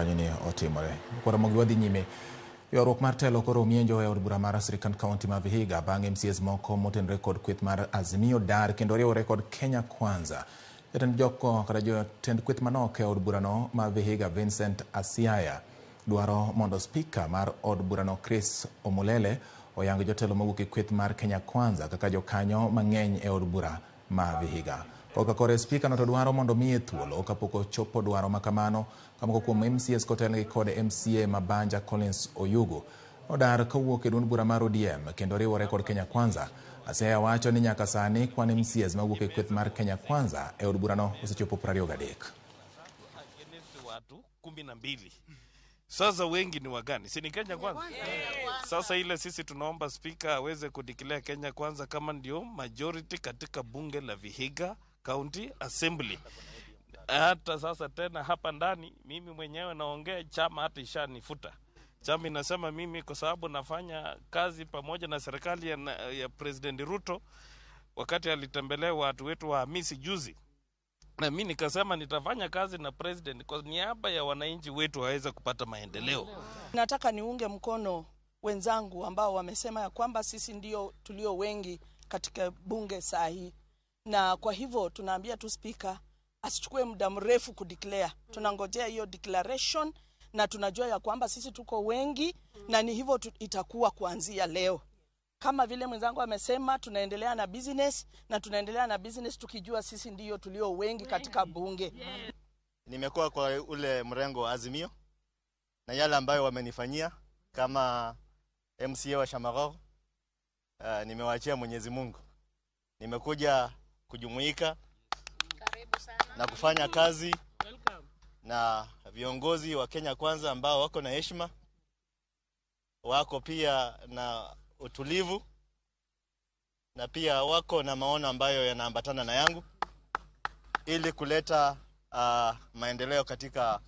Ni otimore. Kwaramogi wadhi nyime. Ywaruok mar telo koro mienjo e od bura mar sirkand kaunti ma Vihiga bang' MCAs moko motenore kod kweth mar Azimio Dar kendo riwore kod Kenya Kwanza. Jatend joko kata jotend kweth manok e od burano ma Vihiga Vincent Asiaya dwaro mondo spika mar od burano Chris Omulele oyang jotelo mawuok e kweth mar Kenya Kwanza kaka jokanyo mang'eny e od bura ma Vihiga. Koka kore spika no to dwaro mondo miye thuolo kapok ochopo dwaro makamano kamoko kuom MCAs kotelgi kod MCA Mabanja Collins Oyugu odar kawuok e duond bura mar ODM kendo riwore kod Kenya Kwanza. Asiaya wacho ni nyaka sani kwan MCAs mawuok e kweth mar Kenya Kwanza e od burano osechopo 23. Watu 12. Sasa wengi ni wagani? Si ni Kenya Kwanza? Sasa ile sisi tunaomba spika aweze kudeclare Kenya Kwanza kama ndio majority katika bunge la Vihiga County Assembly. Hata sasa tena hapa ndani mimi mwenyewe naongea, chama hata ishanifuta. Chama inasema mimi kwa sababu nafanya kazi pamoja na serikali ya President Ruto wakati alitembelea watu wetu wa Hamisi juzi. Na mimi nikasema nitafanya kazi na president kwa niaba ya wananchi wetu waweze kupata maendeleo. Nataka niunge mkono wenzangu ambao wamesema ya kwamba sisi ndio tulio wengi katika bunge saa hii. Na kwa hivyo tunaambia tu speaker asichukue muda mrefu kudeclare. Tunangojea hiyo declaration na tunajua ya kwamba sisi tuko wengi na ni hivyo itakuwa kuanzia leo. Kama vile mwenzangu amesema, tunaendelea na business na tunaendelea na business tukijua sisi ndio tulio wengi katika bunge. Nimekuwa kwa ule mrengo wa Azimio na yale ambayo wamenifanyia kama MCA wa Shamagog, nimewaachia Mwenyezi Mungu. Nimekuja kujumuika na kufanya kazi na viongozi wa Kenya Kwanza ambao wako na heshima, wako pia na utulivu na pia wako na maono ambayo yanaambatana na yangu ili kuleta maendeleo katika